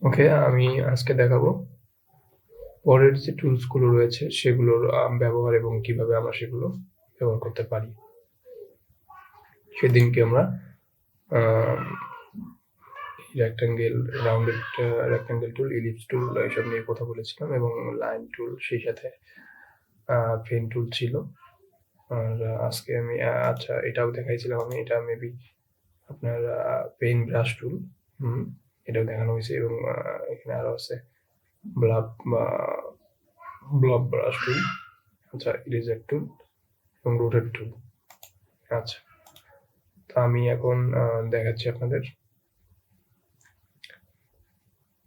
ওকে, আমি আজকে দেখাবো পরের যে টুলসগুলো রয়েছে সেগুলোর ব্যবহার এবং কিভাবে আমরা সেগুলো ব্যবহার করতে পারি। সেদিনকে আমরা রেক্ট্যাঙ্গেল, রাউন্ডেড রেক্ট্যাঙ্গেল টুল, ইলিপস টুল এসব নিয়ে কথা বলেছিলাম এবং লাইন টুল, সেই সাথে পেন টুল ছিল। আর আজকে আমি আচ্ছা এটাও দেখাইছিলাম আমি, এটা মেবি আপনার পেন ব্রাশ টুল, এটাও দেখানো হয়েছে এবং এখানে আরো আছে ব্লব ব্রাশ টুল, আচ্ছা ইরেজার টুল এবং রোটেট টুল। আচ্ছা, তো আমি এখন দেখাচ্ছি আপনাদের।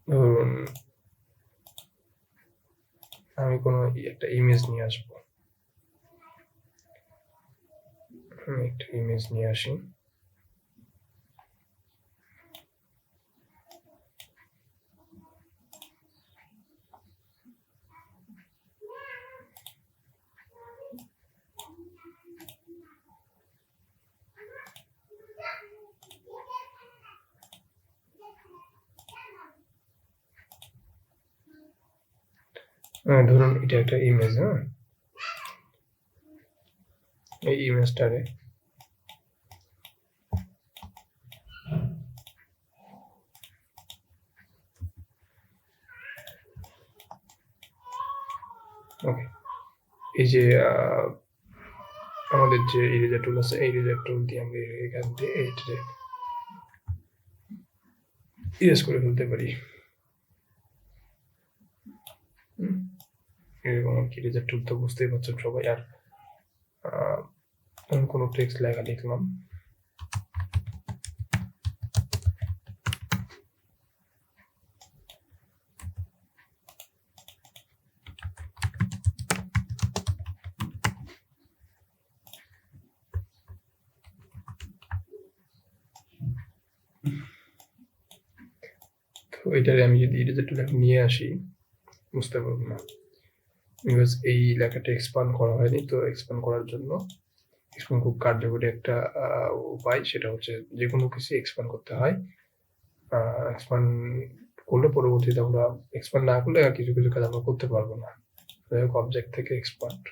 ধরুন আমি কোনো একটা ইমেজ নিয়ে আসবো, আমি একটা ইমেজ নিয়ে আসি। ধরুন এটা একটা ইমেজ, এই ইমেজটারে ওকে, এই যে আমাদের যে ইরেজার টুল আছে, এই ইরেজার টুল দিয়ে আমরা এখান দিয়ে এইটাতে ইরেজ করে ফেলতে পারি। এরকম আর কি, ইরেজার টুল তো বুঝতেই পারছেন সবাই। আর কোনো টেক্সট লেখা লিখলাম, তো এটারে আমি যদি ইরেজার টুল নিয়ে আসি বুঝতে পারবো না, বিকজ এই লেখাটা এক্সপান্ড করা হয়নি। তো এক্সপান্ড করার জন্য এক্সপান্ড খুব কার্যকরী একটা উপায়, সেটা হচ্ছে যে কোনো কিছু এক্সপান্ড করতে হয়। এক্সপান্ড করলে পরবর্তীতে আমরা, এক্সপান্ড না করলে কিছু কিছু কাজ আমরা করতে পারবো না। যাই হোক, অবজেক্ট থেকে এক্সপান্ড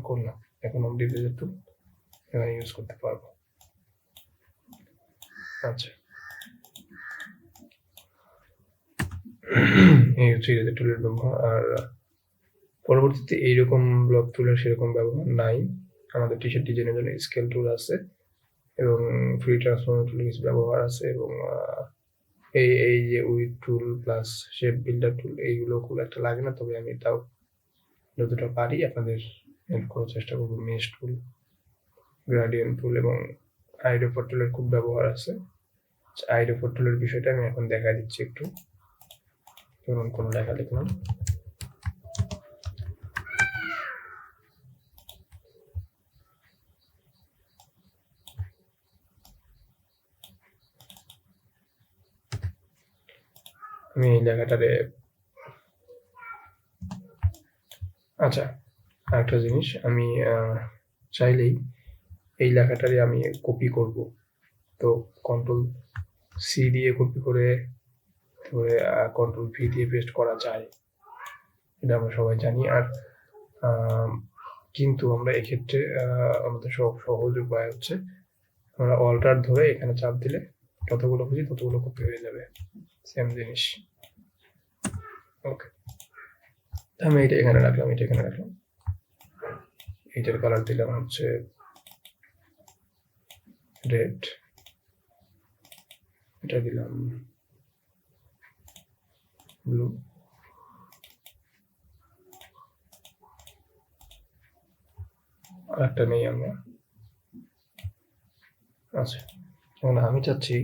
করলাম, এখন আমরা ইরেজার টুল এখানে ইউজ করতে পারবো। আচ্ছা, এই হচ্ছে ইরেজার টুলের ব্যবহার। আর পরবর্তীতে এইরকম ব্লক টুলের সেরকম ব্যবহার নাই। আমাদের টি শার্ট ডিজাইনের জন্য স্কেল টুল আছে এবং ফ্রি ট্রান্সফর্ম টুল কিছু ব্যবহার আছে, এবং এই যে with tool plus shape builder টুল, এইগুলো খুব একটা লাগে না, তবে আমি তাও যতটা পারি আপনাদের হেল্প করার চেষ্টা করবো। মেশ টুল, গ্রাডিয়েন্ট টুল এবং আইডোপর টুলের খুব ব্যবহার আছে। আইডোপর টুলের বিষয়টা আমি এখন দেখা দিচ্ছি একটু। ধরুন কোনো লেখা লিখলাম, আমি এই লেখাটারে, আচ্ছা আরেকটা জিনিস, আমি চাইলেই এই লেখাটারে আমি কপি করব, তো কন্ট্রোল সি দিয়ে কপি করে কন্ট্রোল ভি দিয়ে পেস্ট করা যায়, এটা আমরা সবাই জানি। আর কিন্তু আমরা এক্ষেত্রে আমাদের সহজ উপায় হচ্ছে আমরা অল্টার ধরে এখানে চাপ দিলে যতগুলো খুঁজি ততগুলো কপি হয়ে যাবে, সেম জিনিস। ওকে, আমি এটা এখানে রাখলাম, এটা এখানে রাখলাম। এইটার কালার দিলাম হচ্ছে রেড, এটা দিলাম ব্লু, আর একটা নেই আমরা। আচ্ছা, এখন আমি চাচ্ছি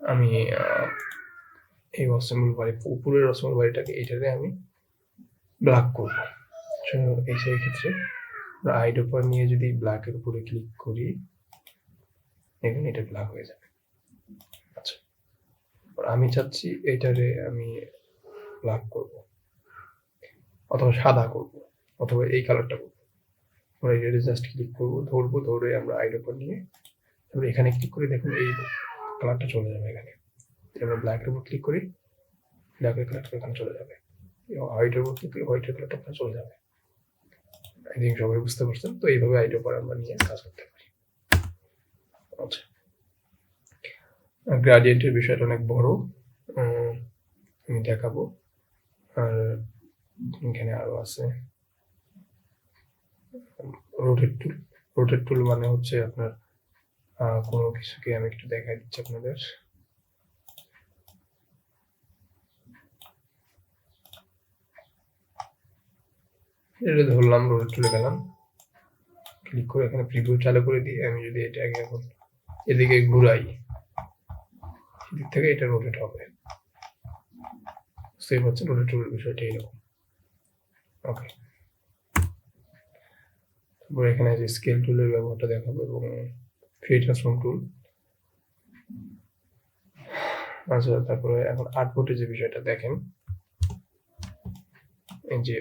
আমি এই অসেম্বল বাড়ি, উপরের অসেম্বল বাড়িটাকে এইটারে আমি ব্ল্যাক করব। এই সেই ক্ষেত্রে আইড উপর নিয়ে যদি ব্ল্যাকের উপরে ক্লিক করি, দেখুন এটা ব্ল্যাক হয়ে যাবে। আচ্ছা, আমি চাচ্ছি এটারে আমি ব্ল্যাক করব, অথবা সাদা করব, অথবা এই কালারটা করব। আমরা এটা জাস্ট ক্লিক করব, ধরবো, ধরে আমরা আইড উপর নিয়ে তারপরে এখানে ক্লিক করে দেখুন এই কালারটা চলে যাবে এখানে। আমরা ব্ল্যাকের উপর ক্লিক করি, ব্ল্যাকের কালারটা এখানে চলে যাবে, হোয়াইটের উপর ক্লিক করি, হোয়াইটের কালারটা এখানে চলে যাবে। আই থিঙ্ক সবাই বুঝতে পারছেন। তো এইভাবে আইডিয়া পরে আমরা নিয়ে কাজ করতে পারি। আচ্ছা, গ্রাডিয়েন্টের বিষয়টা অনেক বড়, আমি দেখাবো। আর এখানে আরো আছে রোটেট টুল। রোটেট টুল মানে হচ্ছে আপনার কোনো কিছুকে আমি একটু দেখাই দিচ্ছি আপনাদের। এটা ধরলাম, রোটেট টুলে গেলাম, ক্লিক করে এখানে প্রিভিউ চালু করে দিয়ে আমি যদি এটাকে এখন এদিকে ঘুরাই, সেদিক থেকে এটা রোটেট হবে। বুঝতেই পারছেন রোটেট টুলের বিষয়টা এরকম। ওকে, তারপর এখানে যে স্কেল টুলের ব্যবহারটা দেখাবো এবং ফ্রি ট্রান্সফর্ম টুল। আচ্ছা, তারপরে এখন আর্টবোর্ডের যে বিষয়টা দেখেন, এই যে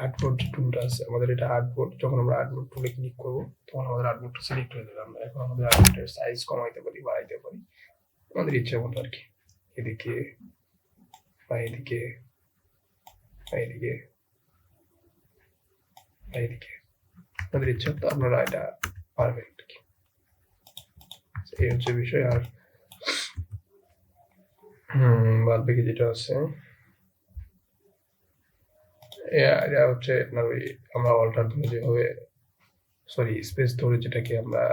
আর্টবোর্ড টুলটা আছে আমাদের, এটা আর্টবোর্ড। যখন আমরা আর্টবোর্ড টুলে ক্লিক করবো তখন আমাদের আর্টবোর্ডটা সিলেক্ট হয়ে যাবে। আমরা এখন আমাদের আর্টবোর্ডের সাইজ কমাইতে পারি, বাড়াইতে পারি আমাদের ইচ্ছা মতো আর কি, এদিকে বা এদিকে বা এদিকে বা এদিকে আমাদের ইচ্ছা। তো আপনারা এটা পারবেন আর কি, এই হচ্ছে বিষয়। আর বাদ বাকি যেটা আছে এটা হচ্ছে আপনার ওই আমরা অল্টার ধরে যেভাবে স্পেস ধরে যেটাকে আমরা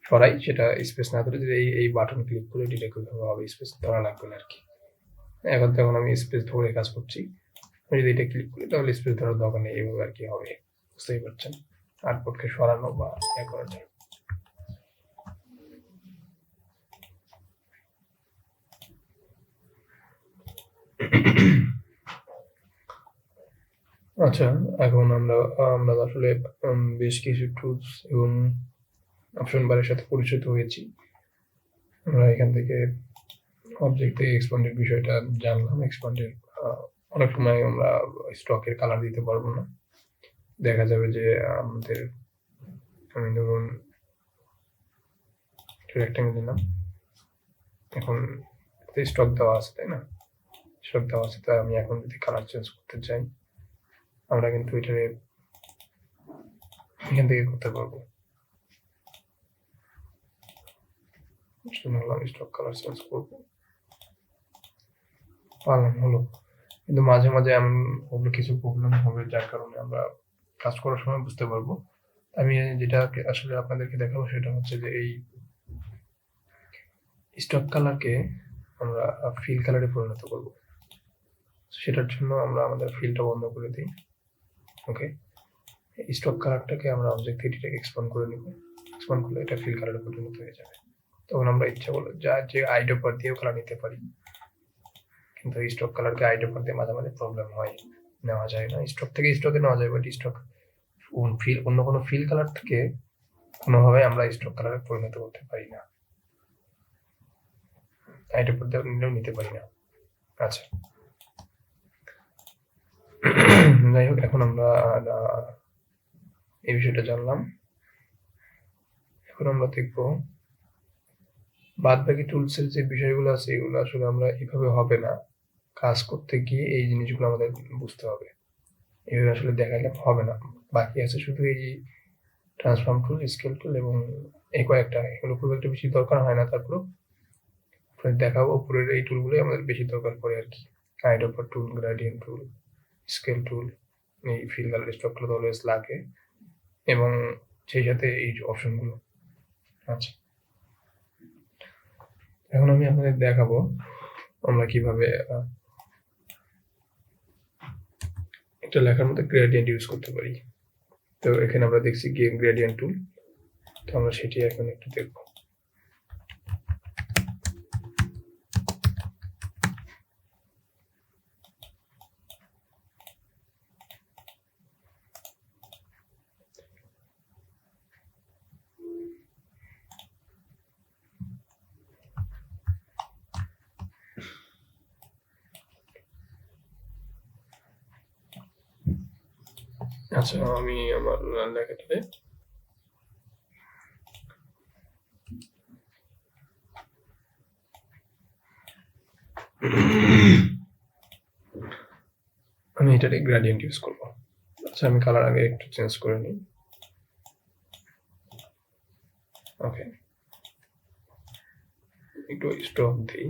সরাই, সেটা স্পেস না ধরে যদি এই বাটন ক্লিক করে ডিরেক্ট ওইভাবে হবে, স্পেস ধরা লাগবে না আর কি। এখন তখন আমি স্পেস ধরে কাজ করছি, আমি যদি এটা ক্লিক করি তাহলে স্পেস ধরার দরকার নেই, এইভাবে আর কি হবে। বুঝতেই পারছেন আর্টবোর্ডকে সরানো বা ইয়ে করার জন্য। আচ্ছা, এখন আমরা আসলে বেশ কিছু টুলস এবং অপশন বারের সাথে পরিচিত হয়েছি। আমরা এখান থেকে অবজেক্ট থেকে এক্সপান্ডের বিষয়টা জানলাম। এক্সপান্ডের অনেক সময় আমরা স্টকের কালার দিতে পারবো না, দেখা যাবে যে আমাদের, আমি ধরুন রেক্ট্যাঙ্গেল দিলাম, এখন স্টক দেওয়া আছে তাই না, স্টক দেওয়া আছে, তাই আমি এখন যদি কালার চেঞ্জ করতে চাই আমরা কিন্তু এটা এখান থেকে করতে পারবো। স্টক কালার চেঞ্জ করবো, পারলাম, হলো। কিন্তু মাঝে মাঝে এমন কিছু প্রবলেম হবে যার কারণে আমরা কাজ করার সময় বুঝতে পারবো। আমি যেটা আসলে আপনাদেরকে দেখাবো সেটা হচ্ছে যে এই স্টক কালারকে আমরা ফিল কালারে পরিণত করব। সেটার জন্য আমরা আমাদের ফিলটা বন্ধ করে দিই। ওকে, স্টক কালারটাকে আমরা অবজেক্ট থেকে এক্সপান্ড করে নিব, এক্সপান্ড করলে এটা ফিল কালারে পরিণত হয়ে যাবে। তখন আমরা ইচ্ছা করলে যে আইডোপার দিয়েও কালার নিতে পারি, কিন্তু স্টক কালারকে আইডোপার দিয়ে মাঝে মাঝে প্রবলেম হয়, নেওয়া যায় না। স্টক থেকে স্টকে নেওয়া যায়, বাট স্টক ফিল অন্য কোনো ফিল কালার থেকে কোনোভাবে আমরা স্টক কালারে পরিণত করতে পারি না, আইডোপার দিয়ে নিলেও নিতে পারি না। আচ্ছা, যাই হোক, এখন আমরা এই বিষয়টা জানলাম। এখন আমরা দেখব বাদ বাকি টুলসের যে বিষয়গুলো আছে এগুলো আসলে আমরা এইভাবে হবে না, কাজ করতে গিয়ে এই জিনিসগুলো আমাদের বুঝতে হবে, এইভাবে আসলে দেখাইলে হবে না। বাকি আছে শুধু এই ট্রান্সফর্ম টুল, স্কেল টুল এবং এই কয়েকটা, এগুলো খুব একটা বেশি দরকার হয় না। তারপর দেখাবো উপরের এই টুলগুলোই আমাদের বেশি দরকার পড়ে আর কি, আইডোপার টুল, গ্রেডিয়েন্ট টুল, স্কেল টুল, এই ফিল কালার স্টক গুলো অলওয়েজ লাগে, এবং সেই সাথে এই অপশনগুলো। আচ্ছা, এখন আমি আপনাদের দেখাবো আমরা কিভাবে একটা লেখার মধ্যে গ্রেডিয়েন্ট ইউজ করতে পারি। তো এখানে আমরা দেখছি গ্রেডিয়েন্ট টুল, তো আমরা সেটি এখন একটু দেখব। আচ্ছা, আমি আমার লেখাটাতে আমি এটাতে গ্রেডিয়েন্ট ইউজ করব। আচ্ছা, আমি কালার আগে একটু চেঞ্জ করে নিই। ওকে, একটু স্টপ দিই।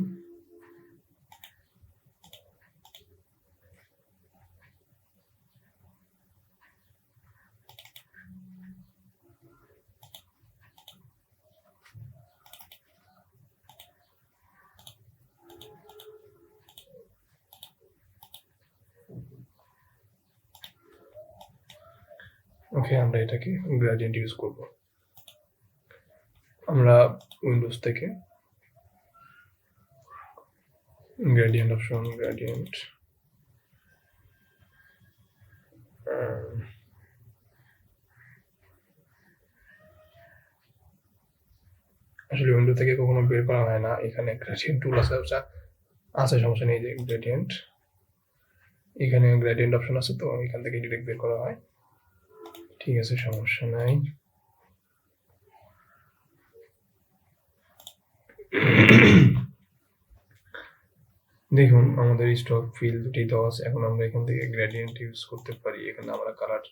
ওকে, আমরা এটাকে গ্রেডিয়েন্ট ইউজ করব। আমরা উইন্ডোজ থেকে গ্রেডিয়েন্ট অপশন, গ্রেডিয়েন্ট আসলে উইন্ডো থেকে কখনো বের করা হয় না। এখানে গ্রেডিয়েন্ট টুল আছে, আছে সমস্যা নেই। যে গ্রেডিয়েন্ট, এখানে গ্রেডিয়েন্ট অপশন আছে, তো এখান থেকে ডিরেক্ট বের করা হয়। ঠিক আছে, সমস্যা নাই। দেখুন, আমাদের স্টক ফিল দুটি দেওয়া আছে। এখন আমরা এখান থেকে গ্রেডিয়েন্ট ইউজ করতে পারি। এখানে আমরা কালার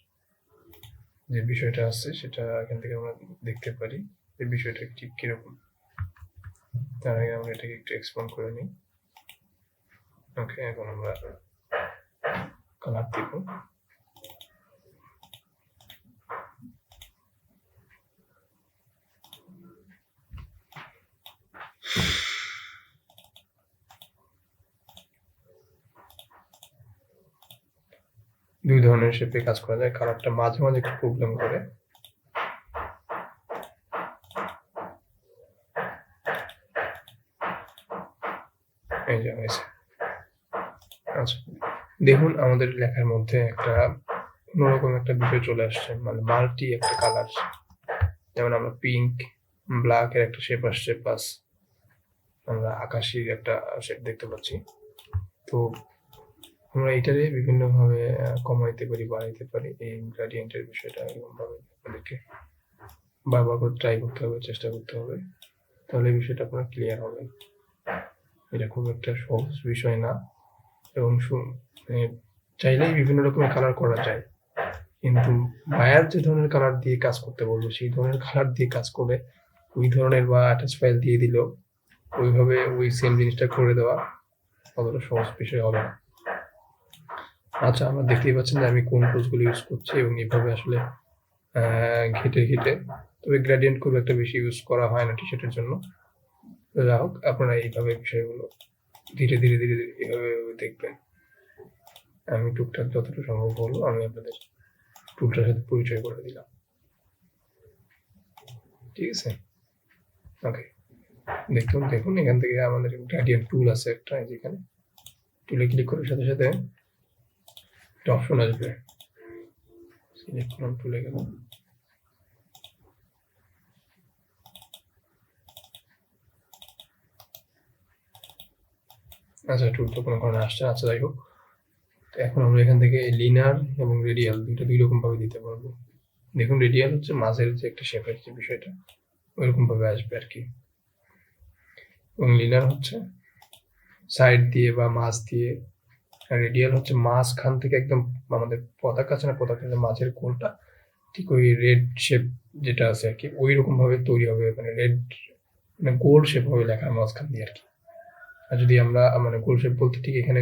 যে বিষয়টা আছে সেটা এখান থেকে আমরা দেখতে পারি যে বিষয়টা ঠিক কিরকম। তার আগে আমরা এটাকে একটু এক্সপ্যান্ড করে নিই। ওকে, এখন আমরা কালার দিব। দুই ধরনের শেপে কাজ করা যায়। কালারটা মাঝে মাঝে একটু প্রবলেম করে। এই যে হয়েছে। আচ্ছা, দেখুন আমাদের লেখার মধ্যে একটা অন্যরকম একটা বিষয় চলে আসছে, মানে মাল্টি একটা কালার। যেমন আমরা পিঙ্ক, ব্ল্যাক এর একটা শেপ আসছে, প্লাস আমরা আকাশী একটা শেপ দেখতে পাচ্ছি। তো আমরা এটারে বিভিন্ন ভাবে কমাইতে পারি, বাড়াইতে পারি। এই গ্রেডিয়েন্টের বিষয়টা এরকম ভাবে আমাদেরকে বারবার করে ট্রাই করতে হবে, চেষ্টা করতে হবে, তাহলে এই বিষয়টা আপনার ক্লিয়ার হবে। এটা খুব একটা সহজ বিষয় না, এবং চাইলেই বিভিন্ন রকমের কালার করা যায়, কিন্তু বায়ার যে ধরনের কালার দিয়ে কাজ করতে বলবো সেই ধরনের কালার দিয়ে কাজ করে ওই ধরনের বা অ্যাটাচ ফাইল দিয়ে দিল, ওইভাবে ওই সেম জিনিসটা করে দেওয়া অতটা সহজ বিষয় হবে না। আচ্ছা, আমরা দেখতেই পাচ্ছেন যে আমি কোন টুলসগুলো ইউজ করছি, এবং এইভাবে আসলে ঘেটে ঘেটে, তবে গ্রেডিয়েন্ট খুব একটা বেশি ইউজ করা হয় না টি শার্টের জন্য। যা হোক, আপনারা এইভাবে বিষয়গুলো ধীরে ধীরে ধীরে ধীরে এভাবে দেখবেন। আমি টুকটাক যতটুকু সম্ভব হলো আমি আপনাদের টুলটার সাথে পরিচয় করে দিলাম। ঠিক আছে, ওকে। দেখুন এখান থেকে আমাদের গ্রেডিয়েন্ট টুল আছে একটা, যেখানে টুলে ক্লিক করার সাথে সাথে একটা অপশন আসবে, সিলেক্ট করুন, টুলে গেলাম। আচ্ছা, টুল তো কোনো কারণে আসছে। আচ্ছা, যাই হোক, এখন আমরা এখান থেকে লিনার এবং রেডিয়াল দুই রকম ভাবে দিতে পারবো। দেখুন, রেডিয়াল হচ্ছে মাঝের যে একটা শেপের যে বিষয়টা, ওইরকম ভাবে আসবে আর কি, এবং লিনার হচ্ছে সাইড দিয়ে বা মাঝ দিয়ে, আর রেডিয়াল হচ্ছে মাঝখান থেকে একদম আমাদের পতাকা আছে না, পতাকার মাঝের কোণটা ঠিক ওই রেড শেপ যেটা আছে আর কি, ওই রকম ভাবে তৈরি হবে, মানে রেড, মানে গোল শেপ হবে লেখার মাঝখান দিয়ে আর কি। আর যদি আমরা মানে গোল শেপ বলতে ঠিক এখানে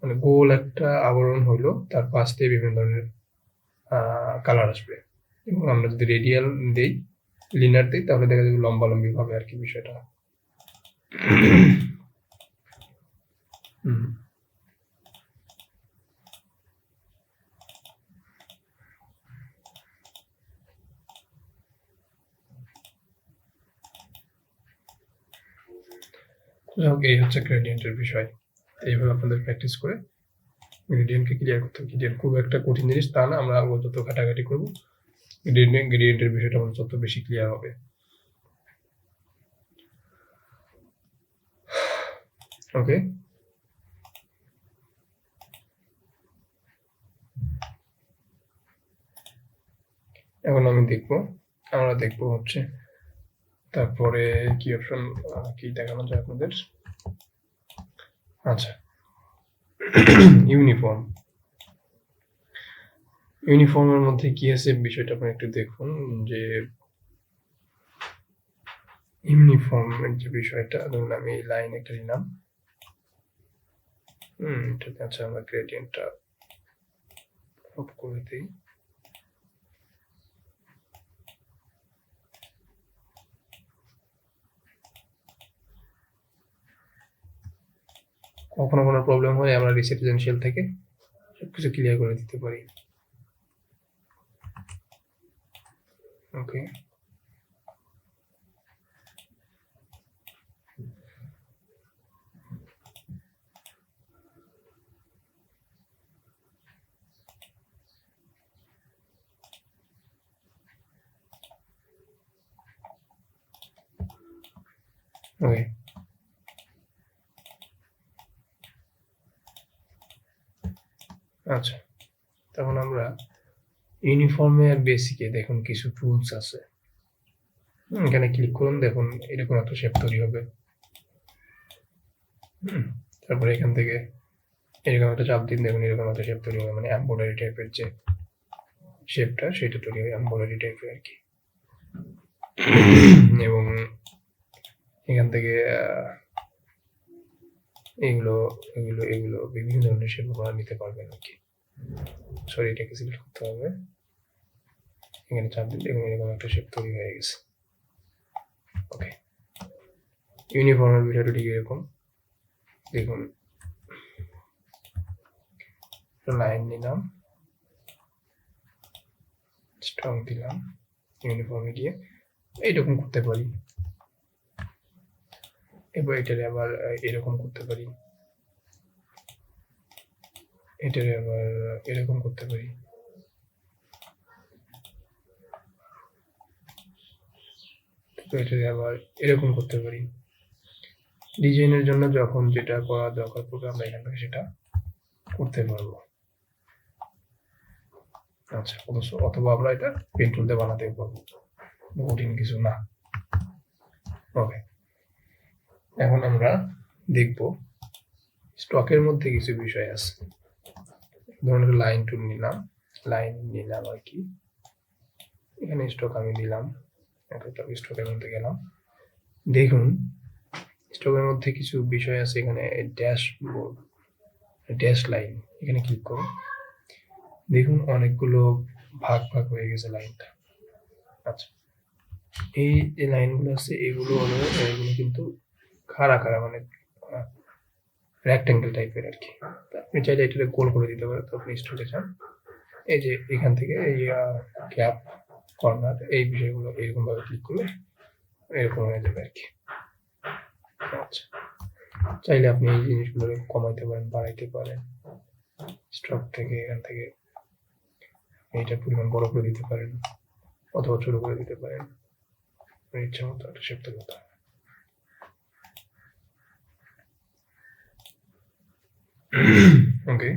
মানে গোল একটা আবরণ হইলো, তার পাশ দিয়ে বিভিন্ন ধরনের কালার আসবে। এবং আমরা যদি রেডিয়াল দেই, লিনার দিই, তাহলে দেখা যাবে লম্বালম্বি ভাবে আর কি বিষয়টা। এই হচ্ছে গ্রেডিয়েন্টের বিষয়। এইভাবে আপনাদের প্র্যাকটিস করে গ্রেডিয়েন্টকে ক্লিয়ার করতে হবে। গ্রেডিয়েন্ট খুব একটা কঠিন জিনিস তা না, আমরা যত ঘাটাঘাটি করবো গ্রেডিয়েন্টের বিষয়টা আমাদের তত বেশি ক্লিয়ার হবে। ওকে, এখন আমরা দেখবো হচ্ছে তারপরে কি অপশন কি দেখানো যায় আপনাদের। আচ্ছা। ইউনিফর্ম। ইউনিফর্মের মধ্যে কি আছে বিষয়টা আপনি একটু দেখুন যে ইউনিফর্মের যে বিষয়টা, ধরুন আমি এই লাইন একটা নিলাম। এটাতে আচ্ছা আমরা গ্রেডিয়েন্টটা অফ করে দিই। কখনো কোনো প্রবলেম হয় আমরা রেসিডেন্সিয়াল থেকে সবকিছু ক্লিয়ার করে দিতে পারি। ওকে, ওকে। আচ্ছা, তখন আমরা ইউনিফর্মের বেসিকে দেখুন কিছু টুলস আছে। এখানে ক্লিক করুন, দেখুন এরকম একটা শেপ তৈরি হবে। তারপরে এখান থেকে এরকম একটা চাপ দিন, দেখুন এরকম একটা শেপ তৈরি হবে, মানে এমব্রয়ডারি টাইপের যে শেপটা সেটা তৈরি হয় এমব্রয়ডারি টাইপের আর কি। এবং এখান থেকে এগুলো এগুলো এগুলো বিভিন্ন ধরনের শেপ আপনারা নিতে পারবেন আর কি। সরি, এটাকে সিলেক্ট করতে হবে, এখানে চাপ দিলে এরকম একটা শেপ তৈরি হয়ে গেছে। ওকে, ইউনিফর্মের বিষয়টা ঠিক এরকম। দেখুন লাইন নিলাম, স্ট্রং দিলাম, ইউনিফর্মে গিয়ে এইরকম করতে পারি। এবার এটারে আবার এরকম করতে পারি, এটারে আবার এরকম করতে পারি। এটারে আবার এরকম করতে পারি। ডিজাইনের জন্য যখন যেটা করা দরকার পড়বে আমরা এখান থেকে সেটা করতে পারবো। আচ্ছা, অথবা আমরা এটা পেন টুল দিয়ে বানাতে পারবো, কঠিন কিছু না। ওকে, এখন আমরা দেখব স্টকের মধ্যে কিছু বিষয় আছে। ধরুন লাইন টুল নিলাম, লাইন নিলাম আর কি। এখানে স্টক আমি দিলাম, স্টকের মধ্যে গেলাম। দেখুন স্টকের মধ্যে কিছু বিষয় আছে, এখানে ড্যাশবোর্ড, ড্যাশ লাইন, এখানে ক্লিক করুন। দেখুন অনেকগুলো ভাগ ভাগ হয়ে গেছে লাইনটা। আচ্ছা, এই যে লাইনগুলো আছে এগুলো কিন্তু খাড়া খাড়া, মানে রেক্ট্যাঙ্গেল টাইপের আর কি। আপনি চাইলে এটা গোল করে দিতে পারেন। তো আপনি স্টকে যান, এই যে এখান থেকে এই গ্যাপ, কর্নার, এই বিষয়গুলো এরকম ভাবে ক্লিক করলে এরকম হয়ে যাবে আর কি। আচ্ছা, চাইলে আপনি এই জিনিসগুলো কমাইতে পারেন, বাড়াইতে পারেন। স্টক থেকে এখান থেকে এইটার পরিমাণ বড় করে দিতে পারেন অথবা ছোট করে দিতে পারেন, ইচ্ছা মতো একটা শেপ তৈরি করতে হবে। ওকে,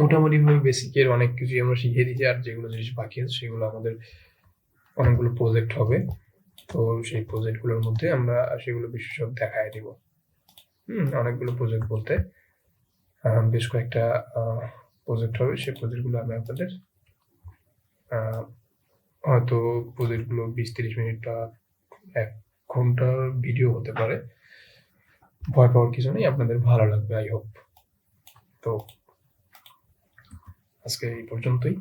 মোটামুটি ভাবে বেসিকের অনেক কিছুই আমরা শিখিয়ে দিয়েছি, আর যেগুলো জিনিস বাকি আছে সেগুলো আমাদের অনেকগুলো প্রজেক্ট হবে। তো সেই প্রজেক্টগুলোর মধ্যে আমরা সেগুলো বিশেষজ্ঞ দেখায় দিব। অনেকগুলো প্রজেক্ট বলতে বেশ কয়েকটা প্রজেক্ট হবে। সেই প্রজেক্টগুলো আমি আপনাদের হয়তো প্রজেক্টগুলো 20-30 মিনিট বা 1 ঘন্টার ভিডিও হতে পারে। ভয় পাওয়ার কিছু নেই, আপনাদের ভালো লাগবে আই হোপ। তো আজকে এই পর্যন্তই।